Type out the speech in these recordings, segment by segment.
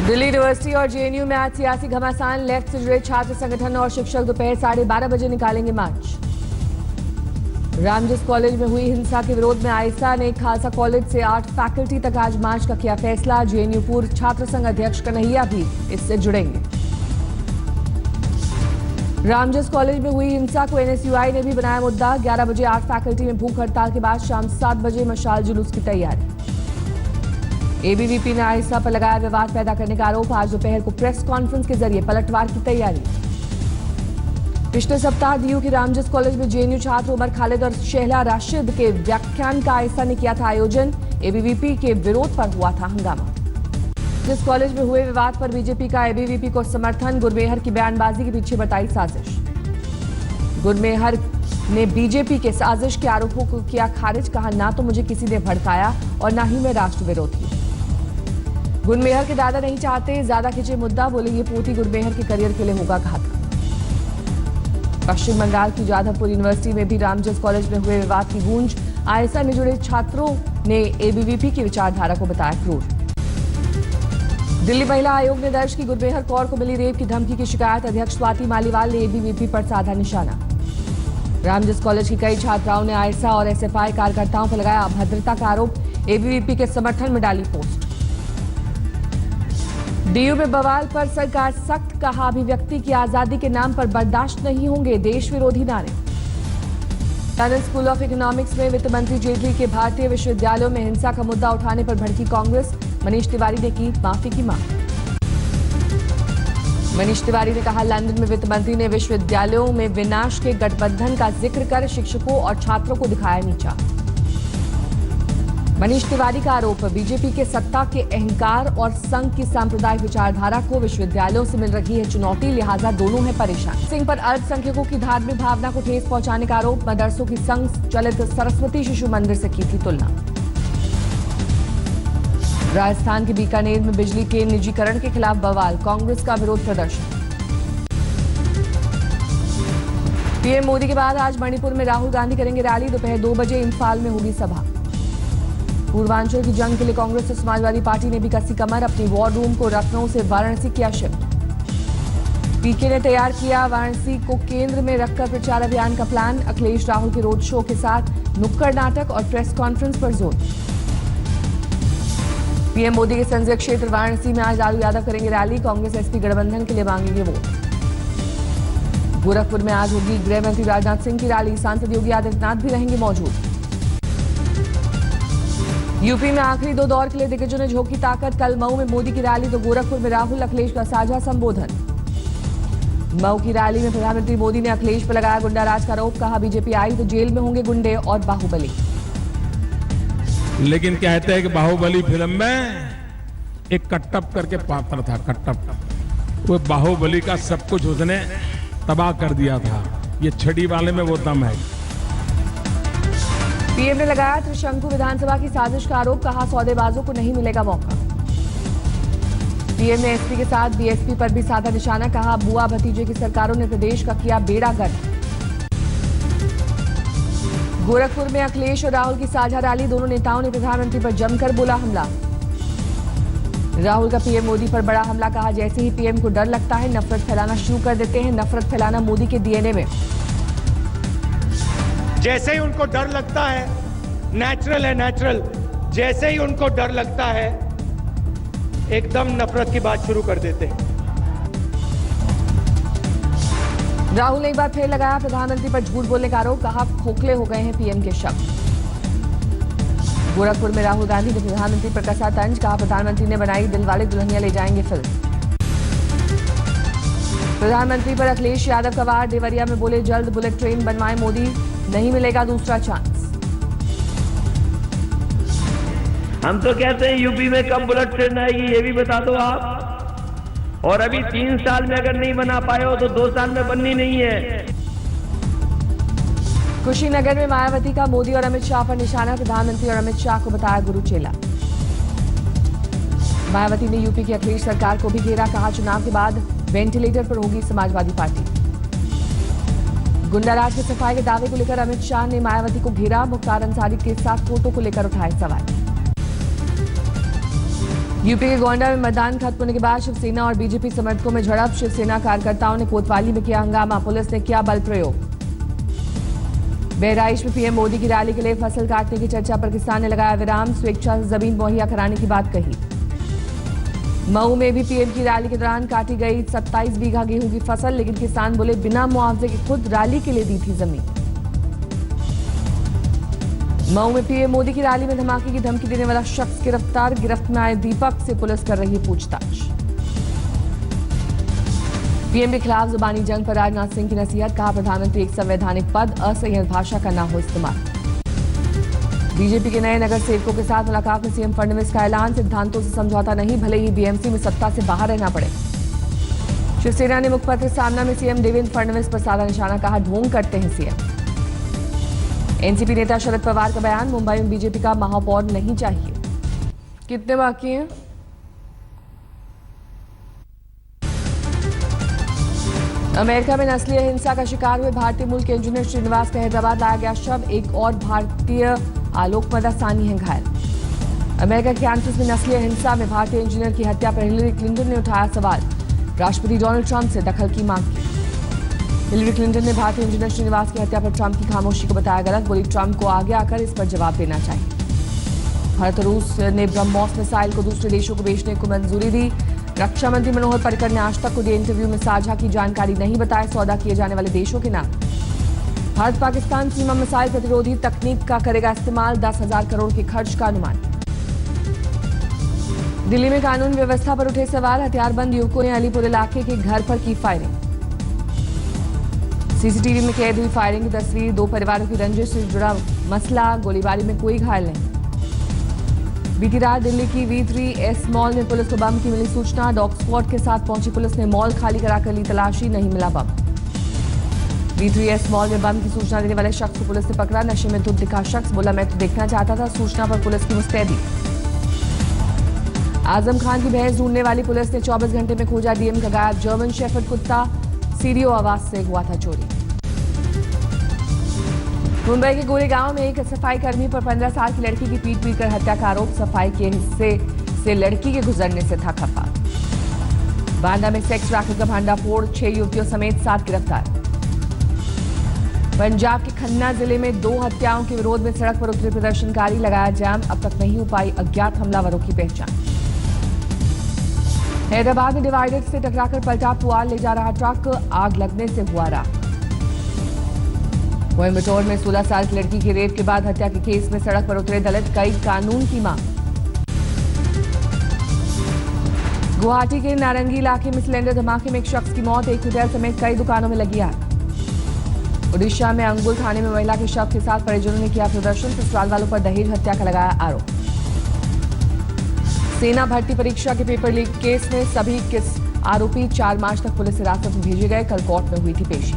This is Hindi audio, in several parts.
दिल्ली यूनिवर्सिटी और जेएनयू में आज सियासी घमासान। लेफ्ट से जुड़े छात्र संगठन और शिक्षक दोपहर 12:30 बजे निकालेंगे मार्च। रामजस कॉलेज में हुई हिंसा के विरोध में आयसा ने खालसा कॉलेज से 8 फैकल्टी तक आज मार्च का किया फैसला। जेएनयू पूर्व छात्र संघ अध्यक्ष कन्हैया भी इससे जुड़ेंगे। रामजस कॉलेज में हुई हिंसा को एनएसयूआई ने भी बनाया मुद्दा। 11 बजे 8 फैकल्टी में भूख हड़ताल के बाद शाम 7 बजे मशाल जुलूस की तैयारी। एबीवीपी ने आयसा पर लगाया विवाद पैदा करने का आरोप। आज दोपहर को प्रेस कॉन्फ्रेंस के जरिए पलटवार की तैयारी। पिछले सप्ताह डीयू के रामजस कॉलेज में जेएनयू छात्र उमर खालिद और शहला राशिद के व्याख्यान का आयसा ने किया था आयोजन। एबीवीपी के विरोध पर हुआ था हंगामा। जिस कॉलेज में हुए विवाद पर बीजेपी का एबीवीपी को समर्थन। गुरमेहर की बयानबाजी के पीछे बताई साजिश। गुरमेहर ने बीजेपी के साजिश के आरोपों को किया खारिज। कहा, ना तो मुझे किसी ने भड़काया और ना ही मैं राष्ट्र विरोधी। गुरमेहर के दादा नहीं चाहते ज्यादा खिंचे मुद्दा। बोले, ये पोती गुरमेहर के करियर के लिए होगा घातक। पश्चिम बंगाल की जाधवपुर यूनिवर्सिटी में भी रामजस कॉलेज में हुए विवाद की गूंज। आयसा ने जुड़े छात्रों ने एबीवीपी की विचारधारा को बताया क्रूर। दिल्ली महिला आयोग ने दर्ज की गुरमेहर कौर को मिली रेप की धमकी की शिकायत। अध्यक्ष स्वाति मालीवाल ने एबीवीपी पर साधा निशाना। रामजस कॉलेज की कई छात्राओं ने आयसा और एसएफआई कार्यकर्ताओं पर लगाया अभद्रता का आरोप। एबीवीपी के समर्थन में डाली पोस्ट। डीयू में बवाल पर सरकार सख्त। कहा, अभिव्यक्ति की आजादी के नाम पर बर्दाश्त नहीं होंगे देश विरोधी नारे। लंदन स्कूल ऑफ इकोनॉमिक्स में वित्त मंत्री जेटली के भारतीय विश्वविद्यालयों में हिंसा का मुद्दा उठाने पर भड़की कांग्रेस। मनीष तिवारी ने की माफी की मांग। मनीष तिवारी ने कहा, लंदन में वित्त मंत्री ने विश्वविद्यालयों में विनाश के गठबंधन का जिक्र कर शिक्षकों और छात्रों को दिखाया नीचा। मनीष तिवारी का आरोप, बीजेपी के सत्ता के अहंकार और संघ की सांप्रदायिक विचारधारा को विश्वविद्यालयों से मिल रही है चुनौती, लिहाजा दोनों हैं परेशान। सिंह पर अल्पसंख्यकों की धार्मिक भावना को ठेस पहुंचाने का आरोप। मदरसों की संघ चलित सरस्वती शिशु मंदिर से की थी तुलना। राजस्थान के बीकानेर में बिजली के निजीकरण के खिलाफ बवाल। कांग्रेस का विरोध प्रदर्शन। पीएम मोदी के बाद आज मणिपुर में राहुल गांधी करेंगे रैली। दोपहर 2 बजे इम्फाल में होगी सभा। पूर्वांचल की जंग के लिए कांग्रेस और समाजवादी पार्टी ने भी कसी कमर। अपनी वॉर रूम को लखनऊ से वाराणसी किया शिफ्ट। पीके ने तैयार किया वाराणसी को केंद्र में रखकर प्रचार अभियान का प्लान। अखिलेश राहुल के रोड शो के साथ नुक्कड़ नाटक और प्रेस कॉन्फ्रेंस पर जोर। पीएम मोदी के संसदीय क्षेत्र वाराणसी में आज लालू यादव करेंगे रैली। कांग्रेस एसपी गठबंधन के लिए मांगेंगे वोट। गोरखपुर में आज होगी गृह मंत्री राजनाथ सिंह की रैली। सांसद योगी आदित्यनाथ भी रहेंगे मौजूद। यूपी में आखिरी 2 दौर के लिए दिग्गजों ने झोंकी ताकत। कल मऊ में मोदी की रैली तो गोरखपुर में राहुल अखिलेश का साझा संबोधन। मऊ की रैली में प्रधानमंत्री मोदी ने अखिलेश पर लगाया गुंडाराज का आरोप। कहा, बीजेपी आई तो जेल में होंगे गुंडे और बाहुबली। लेकिन कहते हैं कि बाहुबली फिल्म में एक कट्टप करके पात्र था। कट्टप, वो बाहुबली का सब कुछ उसने तबाह कर दिया था। ये छड़ी वाले में वो दम है। पीएम ने लगाया त्रिशंकु विधानसभा की साजिश का आरोप। कहा, सौदेबाजों को नहीं मिलेगा मौका। पीएम ने एसपी के साथ बीएसपी पर भी साधा निशाना। कहा, बुआ भतीजे की सरकारों ने प्रदेश का किया बेड़ा गर्क। गोरखपुर में अखिलेश और राहुल की साझा रैली। दोनों नेताओं ने प्रधानमंत्री पर जमकर बोला हमला। राहुल का पीएम मोदी पर बड़ा हमला। कहा, जैसे ही पीएम को डर लगता है नफरत फैलाना शुरू कर देते हैं। नफरत फैलाना मोदी के डीएनए में। जैसे ही उनको डर लगता है, नेचुरल है नेचुरल, जैसे ही उनको डर लगता है एकदम नफरत की बात शुरू कर देते हैं। राहुल ने एक बार फिर लगाया प्रधानमंत्री पर झूठ बोलने का आरोप। कहा, खोखले हो गए हैं पीएम के शब्द। गोरखपुर में राहुल गांधी ने प्रधानमंत्री पर कसा तंज। कहा, प्रधानमंत्री ने बनाई दिलवाले दुल्हनिया ले जाएंगे फिल्म। प्रधानमंत्री पर अखिलेश यादव का वार। देवरिया में बोले, जल्द बुलेट ट्रेन बनवाए मोदी, नहीं मिलेगा दूसरा चांस। हम तो कहते हैं यूपी में कब बुलेट ट्रेन आएगी ये भी बता दो आप। और अभी 3 साल में अगर नहीं बना पाए हो तो 2 साल में बननी नहीं है। कुशीनगर में मायावती का मोदी और अमित शाह पर निशाना। प्रधानमंत्री और अमित शाह को बताया गुरु चेला। मायावती ने यूपी की अखिलेश सरकार को भी घेरा। कहा, चुनाव के बाद वेंटिलेटर पर होगी समाजवादी पार्टी। गुंडाराज की सफाई के दावे को लेकर अमित शाह ने मायावती को घेरा। मुख्तार अंसारी के साथ फोटो को लेकर उठाए सवाल। यूपी के गोंडा में मतदान खत्म होने के बाद शिवसेना और बीजेपी समर्थकों में झड़प। शिवसेना कार्यकर्ताओं ने कोतवाली में किया हंगामा, पुलिस ने किया बल प्रयोग। बहराइच में पीएम मोदी की रैली के लिए फसल काटने की चर्चा पर किसान ने लगाया विराम, स्वेच्छा से जमीन मुहैया कराने की बात कही। मऊ में भी पीएम की रैली के दौरान काटी गई 27 बीघा गेहूं की फसल, लेकिन किसान बोले बिना मुआवजे के खुद रैली के लिए दी थी जमीन। मऊ में पीएम मोदी की रैली में धमाके की धमकी देने वाला शख्स गिरफ्तार, गिरफ्त में आए दीपक से पुलिस कर रही पूछताछ। पीएम के खिलाफ जुबानी जंग पर राजनाथ सिंह की नसीहत, कहा प्रधानमंत्री एक संवैधानिक पद, असंयत भाषा का ना हो इस्तेमाल। बीजेपी के नए नगर सेवकों के साथ मुलाकात में सीएम फडणवीस का ऐलान, सिद्धांतों से समझौता नहीं, भले ही बीएमसी में सत्ता से बाहर रहना पड़े। शिवसेना ने मुखपत्र सामना में सीएम देवेंद्र फडणवीस पर साधा निशाना, कहा ढोंग करते हैं सीएम। एनसीपी नेता शरद पवार का बयान, मुंबई में बीजेपी का महापौर नहीं चाहिए। कितने बाकी हैं? अमेरिका में नस्लीय हिंसा का शिकार हुए भारतीय मूल के इंजीनियर श्रीनिवास का हैदराबाद लाया गया शव, एक और भारतीय आलोक मदासानी है घायल। अमेरिका के कैंपस में नस्लीय हिंसा में भारतीय इंजीनियर की हत्या पर हिलरी क्लिंटन ने उठाया सवाल, राष्ट्रपति डोनाल्ड ट्रंप से दखल की मांग की। हिलरी क्लिंटन ने भारतीय इंजीनियर श्रीनिवास की हत्या पर ट्रंप की खामोशी को बताया गलत, बोली ट्रंप को आगे आकर इस पर जवाब देना चाहिए। भारत और रूस ने ब्रह्मोस मिसाइल को दूसरे देशों को बेचने को मंजूरी दी। रक्षा मंत्री मनोहर पर्रिकर ने आज तक को दिए इंटरव्यू में साझा की जानकारी नहीं बताए सौदा किए जाने वाले देशों के नाम। भारत पाकिस्तान सीमा मिसाइल प्रतिरोधी तकनीक का करेगा इस्तेमाल, 10,000 करोड़ के खर्च का अनुमान। दिल्ली में कानून व्यवस्था पर उठे सवाल, हथियारबंद युवकों ने अलीपुर इलाके के घर पर की फायरिंग। सीसीटीवी में कैद हुई फायरिंग की तस्वीर, 2 परिवारों की रंजिश से जुड़ा मसला, गोलीबारी में कोई घायल नहीं। बीती रात दिल्ली की V3S मॉल में पुलिस को बम की मिली सूचना, डॉग स्क्वाड के साथ पहुंची पुलिस ने मॉल खाली कराकर ली तलाशी, नहीं मिला बम। V3S मॉल में बम की सूचना देने वाले शख्स को पुलिस ने पकड़ा, नशे में धुत दिखा शख्स, बोला मैं तो देखना चाहता था, सूचना पर पुलिस की मुस्तैदी। आजम खान की भैंस ढूंढने वाली पुलिस ने 24 घंटे में खोजा डीएम का गायब जर्मन शेफर्ड कुत्ता, सीडीओ आवास से हुआ था चोरी। मुंबई के गोरेगांव में एक सफाई कर्मी पर 15 साल की लड़की की पीट कर हत्या का आरोप, सफाई के हिस्से से लड़की के गुजरने से था खफा। बांदा में सेक्स रैकेट का भांडाफोड़, 6 युवतियों समेत 7 गिरफ्तार। पंजाब के खन्ना जिले में 2 हत्याओं के विरोध में सड़क पर उतरे प्रदर्शनकारी, लगाया जाम, अब तक नहीं हो पाई अज्ञात हमलावरों की पहचान। हैदराबाद में डिवाइडर से टकराकर पलटा पुआल ले जा रहा ट्रक, आग लगने से हुआ राख। कोयम्बटूर में 16 साल की लड़की की रेप के बाद हत्या के केस में सड़क पर उतरे दलित, कई कानून की मांग। गुवाहाटी के नारंगी इलाके में सिलेंडर धमाके में एक शख्स की मौत, एक होटल समेत कई दुकानों में लगी आग। ओडिशा में अंगुल थाने में महिला के शव के साथ परिजनों ने किया प्रदर्शन, ससुराल वालों पर दहेज हत्या का लगाया आरोप। सेना भर्ती परीक्षा के पेपर लीक केस में सभी 21 आरोपी 4 मार्च तक पुलिस हिरासत में भेजे गए, कल कोर्ट में हुई थी पेशी।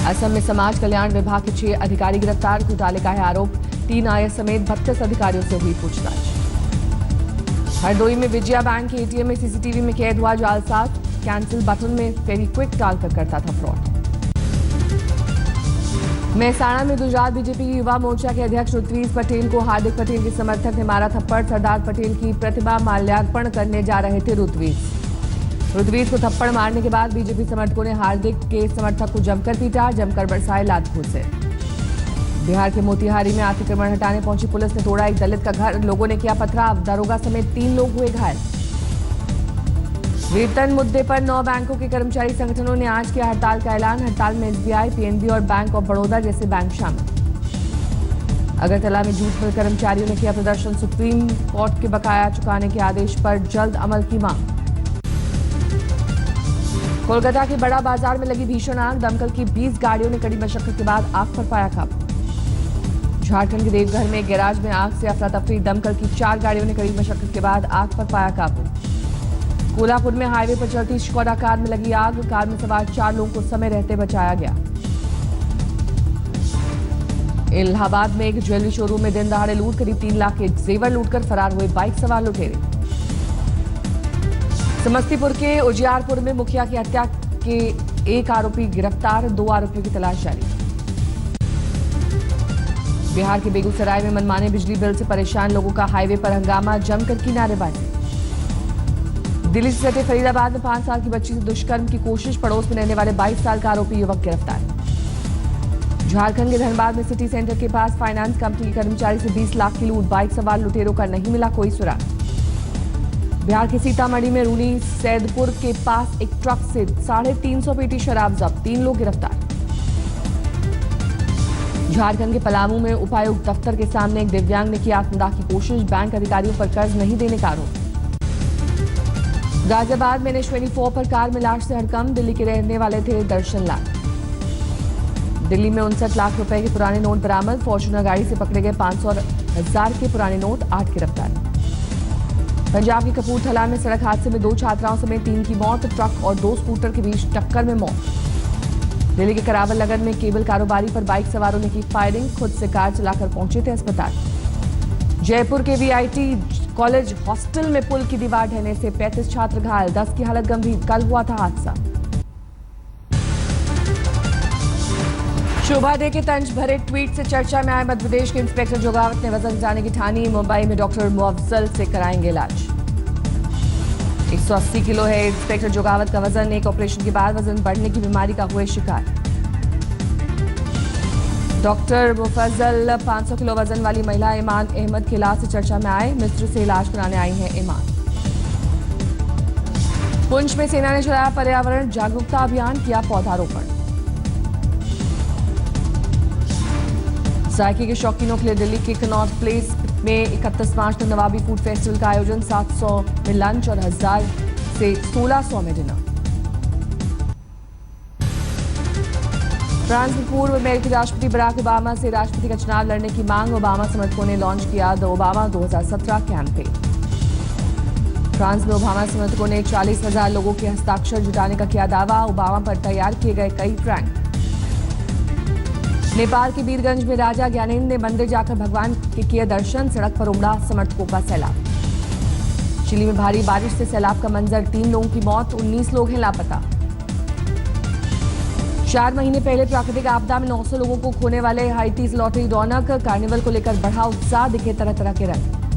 असम में समाज कल्याण विभाग के 6 अधिकारी गिरफ्तार, घोटाले का है आरोप, 3 आईएएस समेत 32 अधिकारियों से हुई पूछताछ। हरदोई में विजया बैंक के एटीएम में सीसीटीवी में कैद हुआ जालसाज, कैंसिल बटन में फेविक्विक डालकर करता था फ्रॉड। मेहसाणा में गुजरात बीजेपी की युवा मोर्चा के अध्यक्ष ऋत्विज पटेल को हार्दिक पटेल के समर्थक ने मारा थप्पड़, सरदार पटेल की प्रतिमा माल्यार्पण करने जा रहे थे ऋत्विज को थप्पड़ मारने के बाद बीजेपी समर्थकों ने हार्दिक के समर्थक को जमकर पीटा, जमकर बरसाए लात घूंसे। बिहार के मोतिहारी में अतिक्रमण हटाने पहुंची पुलिस ने तोड़ा एक दलित का घर, लोगों ने किया पथराव, दारोगा समेत 3 लोग हुए घायल। वेतन मुद्दे पर 9 बैंकों के कर्मचारी संगठनों ने आज किया हड़ताल का ऐलान, हड़ताल में एसबीआई, पीएनबी और बैंक ऑफ बड़ौदा जैसे बैंक शामिल। अगरतला में जूट मिल कर्मचारियों ने किया प्रदर्शन, सुप्रीम कोर्ट के बकाया चुकाने के आदेश पर जल्द अमल की मांग। कोलकाता के बड़ा बाजार में लगी भीषण आग, दमकल की 20 गाड़ियों ने कड़ी मशक्कत के बाद आग पर पाया काबू। झारखंड के देवघर में गैराज में आग से अफरा तफरी, दमकल की 4 गाड़ियों ने कड़ी मशक्कत के बाद आग पर पाया काबू। कोल्हापुर में हाईवे पर चलती स्कोडा कार में लगी आग, कार में सवार 4 लोगों को समय रहते बचाया गया। इलाहाबाद में एक ज्वेलरी शोरूम में दिन दहाड़े लूट, करीब 3 लाख के जेवर लूटकर फरार हुए बाइक सवार लुटेरे। समस्तीपुर के उजियारपुर में मुखिया की हत्या के 1 आरोपी गिरफ्तार, 2 आरोपियों की तलाश जारी। बिहार के बेगूसराय में मनमाने बिजली बिल से परेशान लोगों का हाईवे पर हंगामा, जमकर की नारेबाजी। दिल्ली से सटे फरीदाबाद में 5 साल की बच्ची से दुष्कर्म की कोशिश, पड़ोस में रहने वाले 22 साल का आरोपी युवक गिरफ्तार। झारखंड के धनबाद में सिटी सेंटर के पास फाइनेंस कंपनी के कर्मचारी से 20 लाख की लूट, बाइक सवार लुटेरों का नहीं मिला कोई सुराग। बिहार के सीतामढ़ी में रूनी सैदपुर के पास एक ट्रक से 350 पेटी शराब जब्त, 3 लोग गिरफ्तार। झारखंड के पलामू में उपायुक्त दफ्तर के सामने एक दिव्यांग ने की आत्मदाह की कोशिश, बैंक अधिकारियों पर कर्ज नहीं देने का आरोप। गाजियाबाद में NH24 पर कार में लाश से हड़कंप, दिल्ली के रहने वाले थे दर्शन लाल। दिल्ली में 59 लाख रुपए के पुराने नोट बरामद, फॉर्च्यूनर गाड़ी से पकड़े गए 500 और 1000 के पुराने नोट, 8 गिरफ्तार। पंजाब के कपूरथला में सड़क हादसे में 2 छात्राओं समेत 3 की मौत, ट्रक और 2 स्कूटर के बीच टक्कर में मौत। दिल्ली के करावल नगर में केबल कारोबारी पर बाइक सवारों ने की फायरिंग, खुद से कार चलाकर पहुंचे थे अस्पताल। जयपुर के VIT कॉलेज हॉस्टल में पुल की दीवार ढहने से 35 छात्र घायल, 10 की हालत गंभीर, कल हुआ था हादसा। शोभा डे के तंज भरे ट्वीट से चर्चा में आए मध्य प्रदेश के इंस्पेक्टर जोगावत ने वजन जाने की ठानी, मुंबई में डॉक्टर मुअफ्जल से कराएंगे इलाज। 180 किलो है इंस्पेक्टर जोगावत का वजन, एक ऑपरेशन के बाद वजन बढ़ने की बीमारी का हुए शिकार। डॉक्टर मुफज्जल 500 किलो वजन वाली महिला ईमान अहमद के इलाज से चर्चा में आए, मिस्र से इलाज कराने आई हैं ईमान। पुंछ में सेना ने चलाया पर्यावरण जागरूकता अभियान, किया पौधारोपण। जायके के शौकीनों के लिए दिल्ली के कनॉट प्लेस में 31 मार्च को नवाबी फूड फेस्टिवल का आयोजन, 700 में लंच और 1000 से 1600 में डिनर। फ्रांस में पूर्व अमेरिकी राष्ट्रपति बराक ओबामा से राष्ट्रपति का चुनाव लड़ने की मांग, ओबामा समर्थकों ने लॉन्च किया द ओबामा 2017 कैंपेन। फ्रांस में ओबामा समर्थकों ने 40,000 लोगों के हस्ताक्षर जुटाने का किया दावा, ओबामा पर तैयार किए गए कई प्रैंक। नेपाल के वीरगंज में राजा ज्ञानेंद्र ने मंदिर जाकर भगवान के किए दर्शन, सड़क पर उमड़ा समर्थकों का सैलाब। चिली में भारी बारिश से सैलाब का मंजर, 3 लोगों की मौत, 19 लोग हैं लापता। 4 महीने पहले प्राकृतिक आपदा में 900 लोगों को खोने वाले हाइती से लौटी रौनक, कार्निवल को लेकर बढ़ा उत्साह, दिखे तरह तरह के रंग।